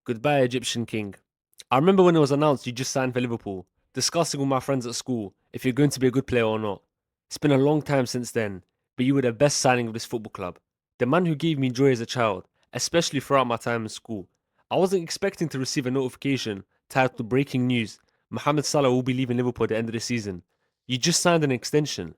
Goodbye, Egyptian king. I remember when it was announced you just signed for Liverpool, discussing with my friends at school if you're going to be a good player or not. It's been a long time since then, but you were the best signing of this football club. The man who gave me joy as a child, especially throughout my time in school. I wasn't expecting to receive a notification titled Breaking News: Mohammed Salah will be leaving Liverpool at the end of the season. You just signed an extension.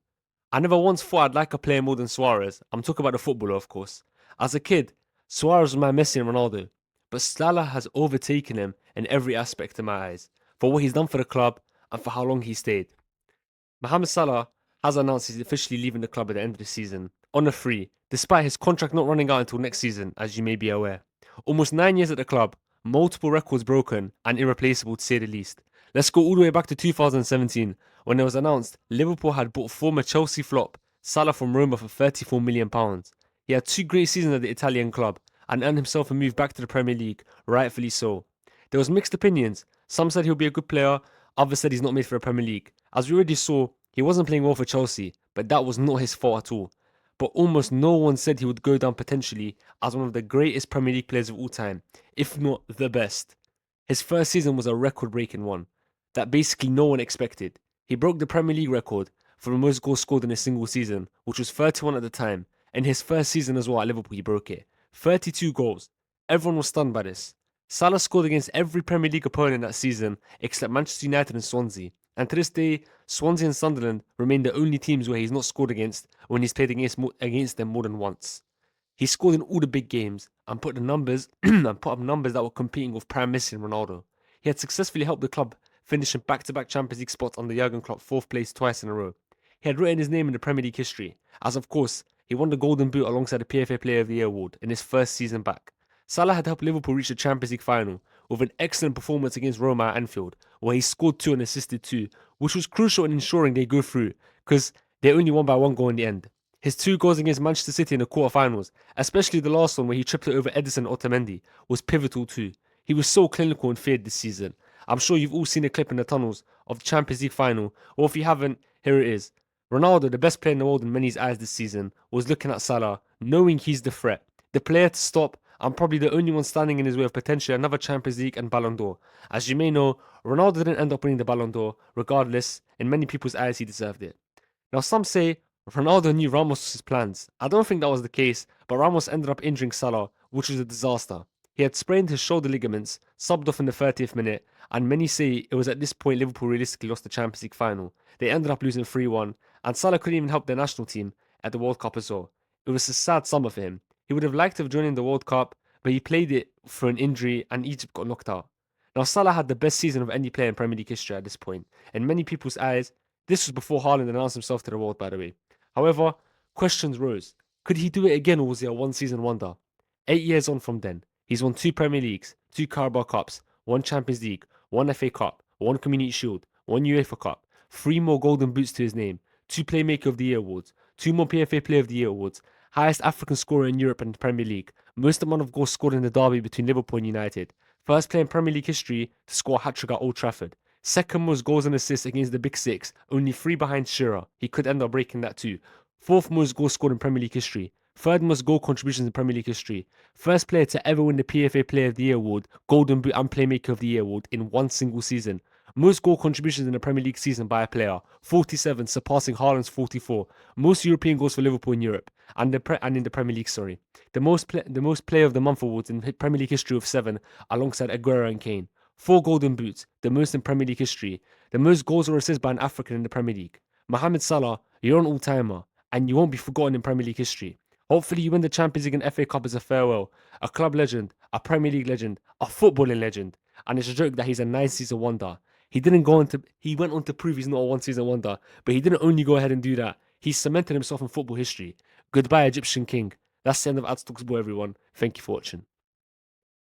I never once thought I'd like a player more than Suarez. I'm talking about the footballer, of course. As a kid, Suarez was my Messi and Ronaldo, but Salah has overtaken him in every aspect in my eyes, for what he's done for the club and for how long he stayed. Mohamed Salah has announced he's officially leaving the club at the end of the season, on a free, despite his contract not running out until next season, as you may be aware. Almost 9 years at the club, multiple records broken, and irreplaceable to say the least. Let's go all the way back to 2017, when it was announced Liverpool had bought former Chelsea flop Salah from Roma for £34 million. He had two great seasons at the Italian club and earned himself a move back to the Premier League, rightfully so. There was mixed opinions. Some said he'll be a good player, others said he's not made for the Premier League. As we already saw, he wasn't playing well for Chelsea, but that was not his fault at all. But almost no one said he would go down potentially as one of the greatest Premier League players of all time, if not the best. His first season was a record-breaking one that basically no one expected. He broke the Premier League record for the most goals scored in a single season, which was 31 at the time. In his first season as well at Liverpool, he broke it. 32 goals. Everyone was stunned by this. Salah scored against every Premier League opponent that season except Manchester United and Swansea. And to this day, Swansea and Sunderland remain the only teams where he's not scored against when he's played against them more than once. He scored in all the big games and put the numbers and put up numbers that were competing with Prime Messi and Ronaldo. He had successfully helped the club finish in back-to-back Champions League spots under Jurgen Klopp, fourth place twice in a row. He had written his name in the Premier League history, as of course he won the Golden Boot alongside the PFA Player of the Year award in his first season back. Salah had helped Liverpool reach the Champions League final with an excellent performance against Roma at Anfield, where he scored 2 and assisted 2, which was crucial in ensuring they go through, because they only won by 1 goal in the end. His 2 goals against Manchester City in the quarterfinals, especially the last one where he tripped it over Edison and Otamendi, was pivotal too. He was so clinical and feared this season. I'm sure you've all seen a clip in the tunnels of the Champions League final, or if you haven't, here it is. Ronaldo, the best player in the world in many's eyes this season, was looking at Salah, knowing he's the threat, the player to stop, and probably the only one standing in his way of potentially another Champions League and Ballon d'Or. As you may know, Ronaldo didn't end up winning the Ballon d'Or. Regardless, in many people's eyes, he deserved it. Now, some say Ronaldo knew Ramos' plans. I don't think that was the case, but Ramos ended up injuring Salah, which was a disaster. He had sprained his shoulder ligaments, subbed off in the 30th minute, and many say it was at this point Liverpool realistically lost the Champions League final. They ended up losing 3-1, and Salah couldn't even help their national team at the World Cup as well. It was a sad summer for him. He would have liked to have joined in the World Cup, but he played it for an injury and Egypt got knocked out. Now, Salah had the best season of any player in Premier League history at this point. In many people's eyes, this was before Haaland announced himself to the world, by the way. However, questions rose. Could he do it again, or was he a one-season wonder? 8 years on from then, he's won 2 Premier Leagues, 2 Carabao Cups, 1 Champions League, 1 FA Cup, 1 Community Shield, 1 UEFA Cup, 3 more Golden Boots to his name, 2 Playmaker of the Year awards, 2 more PFA Player of the Year awards, highest African scorer in Europe and the Premier League, most amount of goals scored in the derby between Liverpool and United, first player in Premier League history to score a hat-trick at Old Trafford, second most goals and assists against the Big Six, only 3 behind Shearer. He could end up breaking that too. Fourth most goals scored in Premier League history. Third most goal contributions in Premier League history. First player to ever win the PFA Player of the Year award, Golden Boot and Playmaker of the Year award in one single season. Most goal contributions in a Premier League season by a player, 47, surpassing Haaland's 44. Most European goals for Liverpool in Europe and in the Premier League. The most Player of the Month awards in Premier League history with 7, alongside Aguero and Kane. 4 Golden Boots, the most in Premier League history. The most goals or assists by an African in the Premier League. Mohamed Salah, you're an all-timer, and you won't be forgotten in Premier League history. Hopefully you win the Champions League and FA Cup as a farewell. A club legend, a Premier League legend, a footballing legend. And it's a joke that he's a 9-season wonder. He went on to prove he's not a 1-season wonder, but he didn't only go ahead and do that. He cemented himself in football history. Goodbye, Egyptian king. That's the end of Ads Talks Ball, everyone. Thank you for watching.